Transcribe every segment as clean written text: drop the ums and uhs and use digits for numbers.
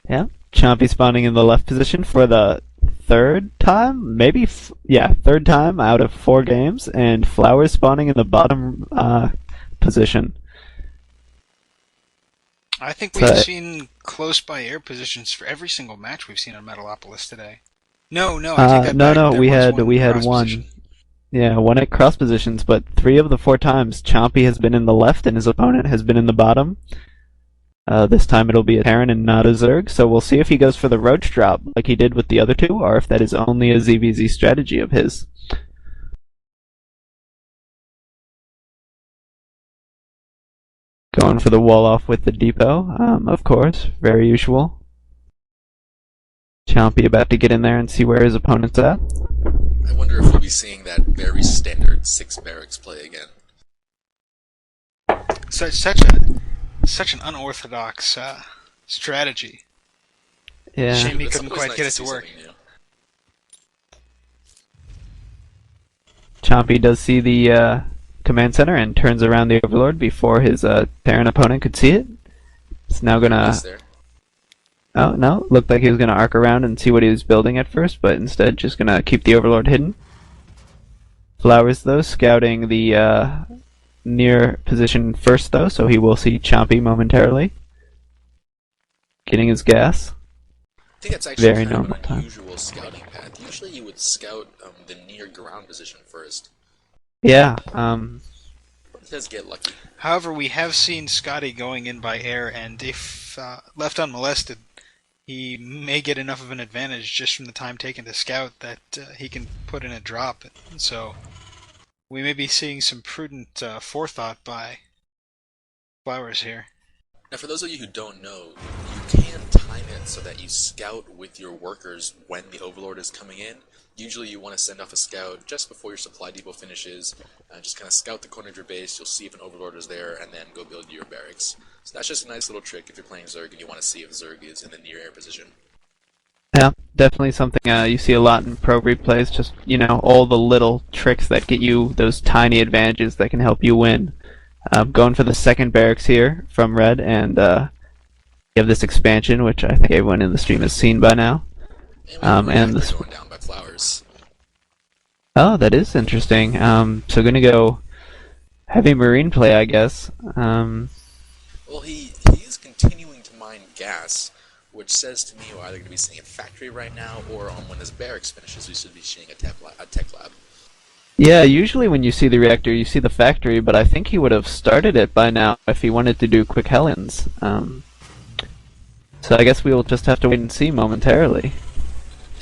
Yeah, Chompy spawning in the left position for the third time, maybe, yeah, third time out of 4 games, and Flowers spawning in the bottom position. I think we've So, seen close by air positions for every single match we've seen on Metalopolis today. No, I take that back. no, There we was had one we had cross one. position. Yeah, one at cross positions, but 3 of the 4 times, Chompy has been in the left and his opponent has been in the bottom. This time it'll be a Terran and not a Zerg, so we'll see if he goes for the Roach drop like he did with the other 2, or if that is only a ZVZ strategy of his. Going for the wall off with the depot, of course, very usual. Chompy about to get in there and see where his opponent's at. I wonder if we'll be seeing that very standard 6 barracks play again. Such an unorthodox strategy. Yeah. Shame he It's couldn't always quite nice get to it to see work. something new. Chompy does see the command center and turns around the Overlord before his Terran opponent could see it. It's now gonna... There. Oh, no, looked like he was gonna arc around and see what he was building at first, but instead just gonna keep the Overlord hidden. Flowers, though, scouting the near position first, though, so he will see Chompy momentarily. Getting his gas. I think that's actually Very kind of normal an time. unusual scouting path. Usually you would scout the near ground position first. Yeah, But it does get lucky. However, we have seen Scotty going in by air, and if left unmolested, he may get enough of an advantage just from the time taken to scout that he can put in a drop. So we may be seeing some prudent forethought by Flowers here. Now, for those of you who don't know, you can time it so that you scout with your workers when the Overlord is coming in. Usually you want to send off a scout just before your supply depot finishes. Just kind of scout the corner of your base, you'll see if an Overlord is there, and then go build your barracks. So that's just a nice little trick if you're playing Zerg and you want to see if Zerg is in the near air position. yeah, definitely something you see a lot in pro replays, just, all the little tricks that get you those tiny advantages that can help you win. Going for the second barracks here from Red, and you have this expansion, which I think everyone in the stream has seen by now. And the going down by Flowers. Oh, that is interesting. So gonna go heavy marine play, I guess. Well, he is continuing to mine gas, which says to me we're either going to be seeing a factory right now, or on when his barracks finishes, we should be seeing a tech lab. Yeah, usually when you see the reactor, you see the factory, but I think he would have started it by now if he wanted to do quick Hellions. So I guess we will just have to wait and see momentarily.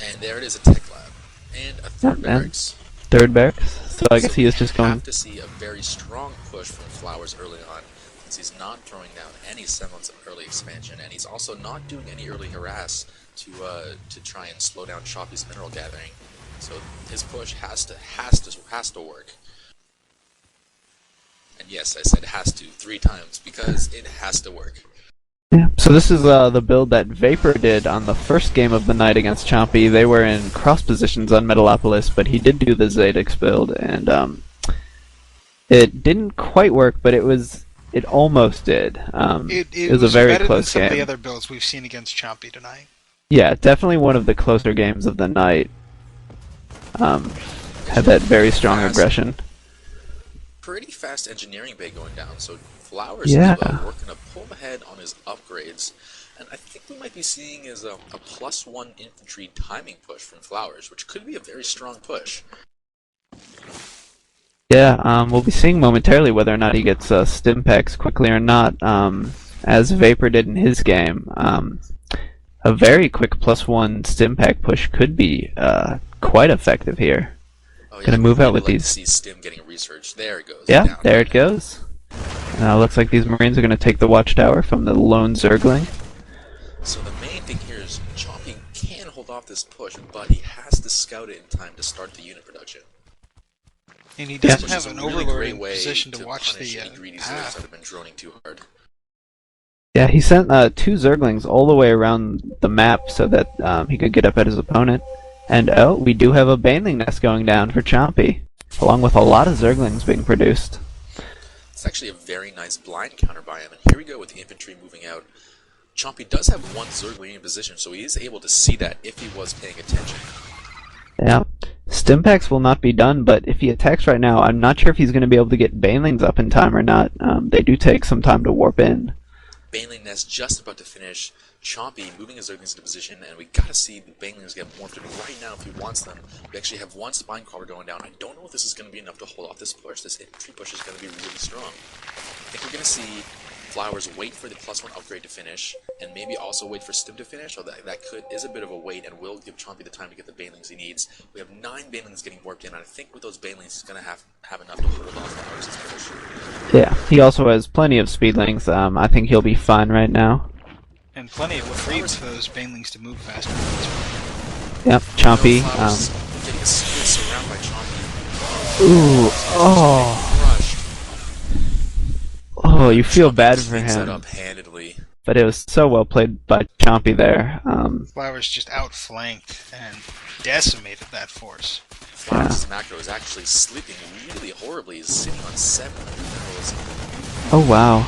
And there it is, a tech lab. And a third barracks. Third barracks. So I guess he is just We going... have to see a very strong push from Flowers early on, since he's not throwing down any semblance of early expansion, and he's also not doing any early harass to try and slow down Chompy's mineral gathering. So his push has to work. And yes, I said has to 3 times because it has to work. Yeah. So this is the build that Vapor did on the first game of the night against Chompy. They were in cross positions on Metalopolis, but he did do the Zadix build, and it didn't quite work, but it almost did. It was a very better close than some game. of the other builds we've seen against Chompy tonight. Yeah, definitely one of the closer games of the night. Had that very strong aggression. Pretty fast engineering bay going down, so Flowers Yeah. is working to pull ahead on his upgrades. And I think we might be seeing is a +1 infantry timing push from Flowers, which could be a very strong push. Yeah, we'll be seeing momentarily whether or not he gets stim packs quickly or not, as Vapor did in his game. A very quick +1 stim pack push could be quite effective here. Oh, yeah, Gonna move out with like these. To see Stim getting researched. There it goes. Yeah, down. there it goes. Looks like these Marines are going to take the watchtower from the lone Zergling. So the main thing here is Chompy can hold off this push, but he has to scout it in time to start the unit production. And he doesn't Which have is a an really Overlord great in way position to watch punish the any greedy Zergs path. that have been droning too hard. Yeah, he sent 2 Zerglings all the way around the map so that he could get up at his opponent. And oh, we do have a Baneling nest going down for Chompy, along with a lot of Zerglings being produced. It's actually a very nice blind counter by him, and here we go with the infantry moving out. Chompy does have one Zergling in position, so he is able to see that if he was paying attention. Yeah. Stimpaks will not be done, but if he attacks right now, I'm not sure if he's going to be able to get Banelings up in time or not. They do take some time to warp in. Baneling Nest just about to finish. Chompy moving his Zerglings into position, and we gotta see the Banelings get morphed in right now if he wants them. We actually have one Spine Crawler going down. I don't know if this is going to be enough to hold off this push. This infantry push is going to be really strong. I think we're going to see Flowers wait for the +1 upgrade to finish, and maybe also wait for Stim to finish, although that is a bit of a wait and will give Chompy the time to get the Banelings he needs. We have 9 Banelings getting warped in, and I think with those Banelings he's going to have enough to hold off Flowers' push. Yeah, he also has plenty of Speedlings. I think he'll be fine right now. And plenty of retrieves for those Banelings to move faster. Yep, Chompy. Getting a good surround by Chompy. Ooh, oh, you feel bad for Cleans that him. up handedly. But it was so well played by Chompy there. Flowers just outflanked and decimated that force. Flowers' macro is actually sleeping really horribly. He's sitting on 7 minerals. Oh wow.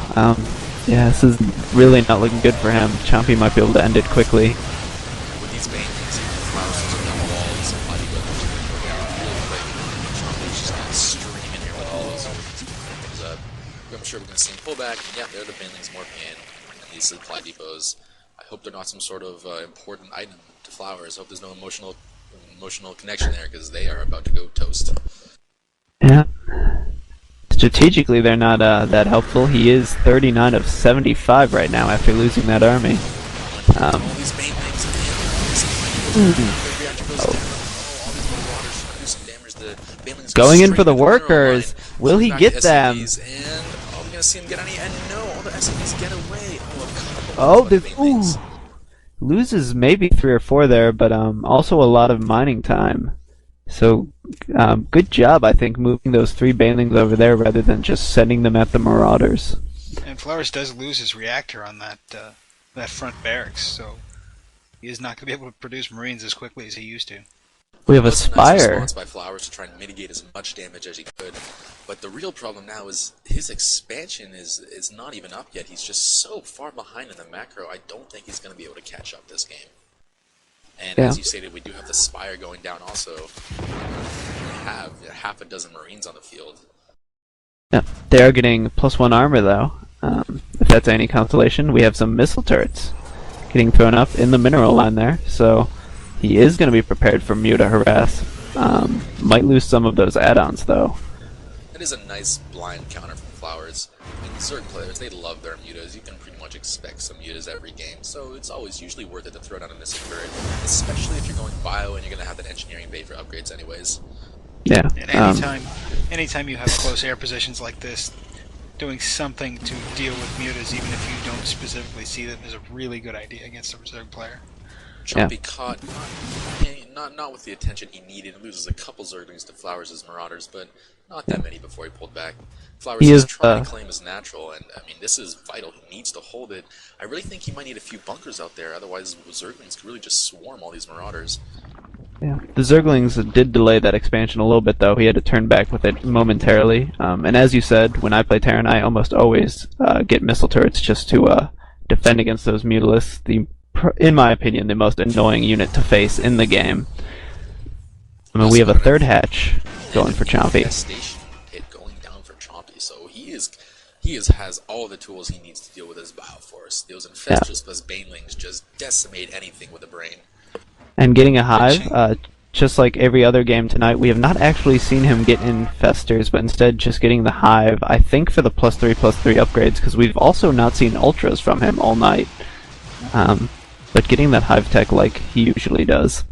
Yeah, this is really not looking good for him. Chompy might be able to end it quickly. With these Banelings, Flowers is on the walls, and Bloody Weapons are going really quick. Chompy's just going to stream in here with all those things up. I'm sure we're going to see him pull back. Yeah, there are the Banelings morphing in, and these supply depots. I hope they're not some sort of important item to Flowers. I hope there's no emotional connection there, because they are about to go toast. Yeah. Strategically, they're not that helpful. He is 39 of 75 right now after losing that army. All these Banelings Going in for the workers. Will he get them? And are we going to see him get any? And no, all the SMBs get away. Ooh. Loses maybe 3 or 4 there, but also a lot of mining time. So, good job, I think, moving those 3 Banelings over there rather than just sending them at the Marauders. And Flowers does lose his reactor on that front barracks, so he is not going to be able to produce Marines as quickly as he used to. We have a Nice Spire. response by Flowers to try and mitigate as much damage as he could, but the real problem now is his expansion is not even up yet. He's just so far behind in the macro. I don't think he's going to be able to catch up this game. And as you stated, we do have the Spire going down also. We have half a dozen Marines on the field. Yep. They are getting +1 armor, though. If that's any consolation, we have some missile turrets getting thrown up in the mineral line there, so he is going to be prepared for Muta harass. Might lose some of those add-ons, though. It is a nice blind counter from Flowers. And Zerg players, they love their mutas. You can pretty much expect some mutas every game, so it's always usually worth it to throw down a missile turret, especially if you're going bio and you're going to have that engineering bait for upgrades anyways. Yeah. And anytime you have close air positions like this, doing something to deal with mutas, even if you don't specifically see them, is a really good idea against a Zerg player. Chompy caught, not with the attention he needed. He loses a couple Zerglings to Flowers' Marauders, but not that many before he pulled back. Flowers is trying to claim his natural, and I mean, this is vital. He needs to hold it. I really think he might need a few bunkers out there, otherwise Zerglings could really just swarm all these Marauders. Yeah. The Zerglings did delay that expansion a little bit, though. He had to turn back with it momentarily. And as you said, when I play Terran, I almost always get missile turrets just to defend against those Mutalisks. In my opinion, the most annoying unit to face in the game. I mean, we have a 3rd hatch going for Chompy. Station hit going down for Chompy, so he has all the tools he needs to deal with his Bioforce. Those Infestors plus Banelings just decimate anything with a brain. And getting a Hive, just like every other game tonight, we have not actually seen him get Infestors, but instead just getting the Hive, I think for the +3/+3 upgrades, because we've also not seen Ultras from him all night. But getting that Hive tech like he usually does.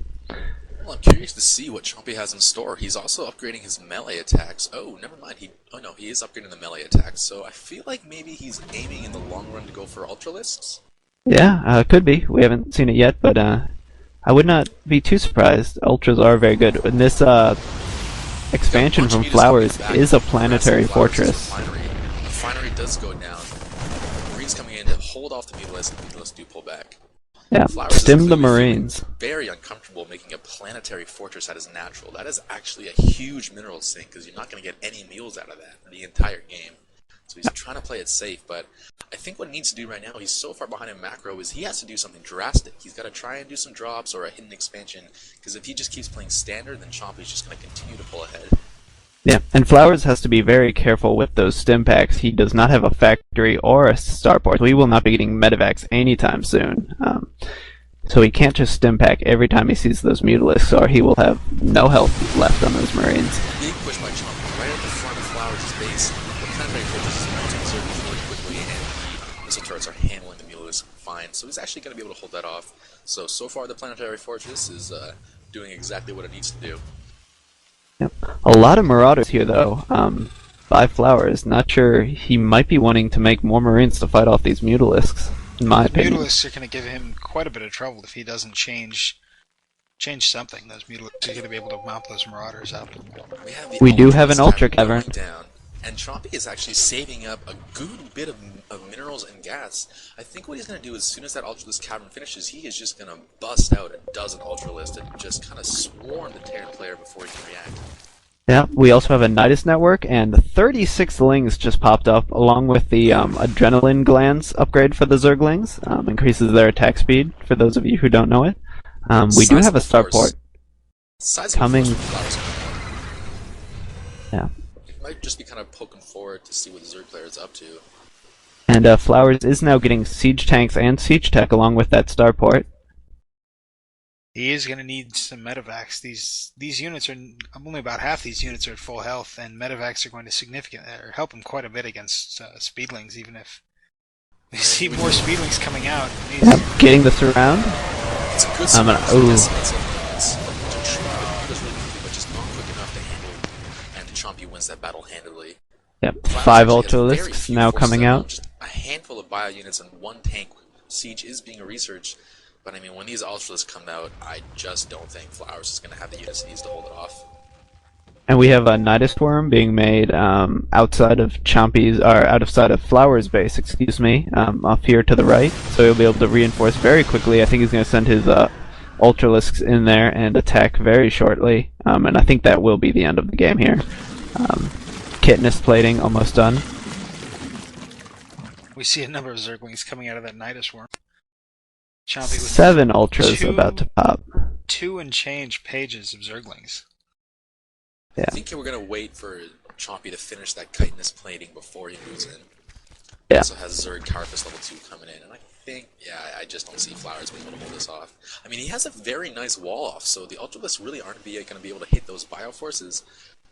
Well, I'm curious to see what Chompy has in store. He's also upgrading his melee attacks. Oh, never mind. He is upgrading the melee attacks. So I feel like maybe he's aiming in the long run to go for Ultralisks? Yeah, could be. We haven't seen it yet, but I would not be too surprised. Ultras are very good. And this expansion from Flowers is a planetary fortress. The refinery does go down. Marines coming in to hold off the Mutalisks, and the Mutalisks do pull back. Yeah, Flowers stim the Marines. Very uncomfortable making a planetary fortress that is natural. That is actually a huge mineral sink, because you're not going to get any mules out of that the entire game. So he's trying to play it safe, but I think think what he needs to do right now, he's so far behind in macro, is he has to do something drastic. He's got to try and do some drops or a hidden expansion, because if he just keeps playing standard, then Chompy's just going to continue to pull ahead. Yeah, and Flowers has to be very careful with those stim packs. He does not have a factory or a starport, so he will not be getting medevacs anytime soon. So he can't just stim pack every time he sees those Mutalisks, or he will have no health left on those Marines. Big push by Chompy, right at the front of Flowers' base. The Planetary Fortress is mounting Zerg really quickly, and the missile turrets are handling the Mutalisks fine, so he's actually going to be able to hold that off. So far the Planetary Fortress is doing exactly what it needs to do. Yep. A lot of Marauders here, though, by Flowers. Not sure, he might be wanting to make more Marines to fight off these Mutalisks, in my opinion. Mutalisks are going to give him quite a bit of trouble if he doesn't change something. Those Mutalisks are going to be able to mount those Marauders up. We do have an Ultra Cavern. Down, and Chompy is actually saving up a good bit of minerals and gas. I think what he's going to do as soon as that Ultralisk Cavern finishes, he is just going to bust out a dozen Ultralists and just kind of swarm the Terran player before he can react. Yeah, we also have a Nidus network, and 36 Lings just popped up, along with the Adrenaline Glands upgrade for the Zerglings. Increases their attack speed, for those of you who don't know it. We do have a starport coming. Yeah. It might just be kind of poking forward to see what the Zerg player is up to. And Flowers is now getting siege tanks and siege tech along with that starport. He is going to need some medevacs. These units are only about half these units are at full health, and medevacs are going to help him quite a bit against speedlings. Even if we see more speedlings coming out, yep, getting the surround. It's a good I'm gonna. but just not quick enough to handle, and Chompy wins that battle handily. Yep, 5 Ultralisks now coming out. Just a handful of bio units and 1 tank siege is being researched. But I mean, when these Ultralisks come out, I just don't think Flowers is going to have the units he needs to hold it off. And we have a Nidus Worm being made outside of Chompy's, or outside of Flowers' base, excuse me, off here to the right. So he'll be able to reinforce very quickly. I think he's going to send his Ultralisks in there and attack very shortly. And I think that will be the end of the game here. Kitness plating almost done. We see a number of Zerglings coming out of that Nidus Worm. Chompy with 7 Ultras about to pop. 2 and change pages of Zerglings. Yeah. I think we're going to wait for Chompy to finish that chitinous plating before he moves in. Yeah. Also has Zerg Carapace level 2 coming in, and I think, I just don't see Flowers being able to hold this off. I mean, he has a very nice wall off, so the Ultralisks really aren't going to be able to hit those Bioforces,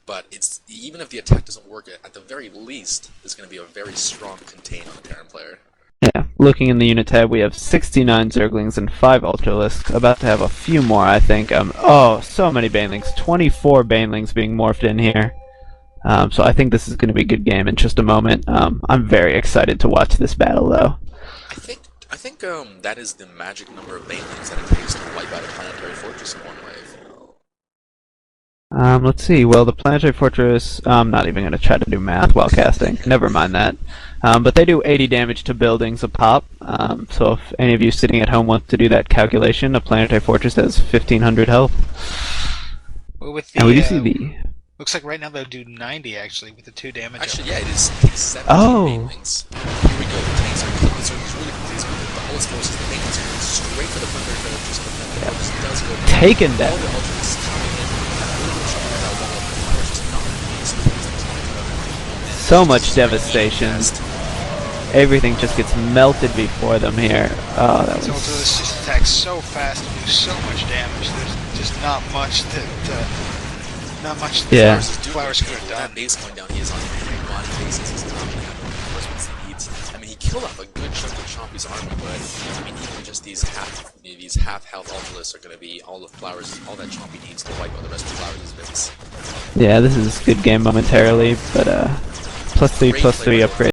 but it's even if the attack doesn't work, at the very least, there's going to be a very strong contain on the Terran player. Yeah, looking in the unit tab, we have 69 Zerglings and 5 Ultralisks. About to have a few more, I think. Oh, so many Banelings. 24 Banelings being morphed in here. So I think this is going to be a good game in just a moment. I'm very excited to watch this battle, though. I think that is the magic number of Banelings that it takes to wipe out a Planetary Fortress in one wave. Let's see. Well, the Planetary Fortress, I'm not even going to try to do math while casting. Never mind that. But they do 80 damage to buildings a pop. So if any of you sitting at home want to do that calculation, a Planetary Fortress has 1,500 health. Well, with the, and we do see the... Looks like right now they'll do 90 actually with the 2 damage. Actually, yeah, it is 17 Banelings. Here we go. The tanks are killing Zerglings really quickly. The Hull's forces, the Banelings are going straight for the Planetary Fortress. The Planetary Fortress does go down. Taken down. All the Ultras coming in. So much devastation. Everything just gets melted before them here. Oh, that was... Ultralisks just attack so fast and do so much damage. There's just not much that yeah. Flowers could have done. That base going down, he is on body bases. He's not going to have the reinforcements he needs. I mean, he killed off a good chunk of Chompy's army, but I mean, even just these half health Ultralisks are going to be all that Chompy needs to wipe out the rest of Flowers' base. Yeah, this is a good game momentarily, but +3/+3 upgrade.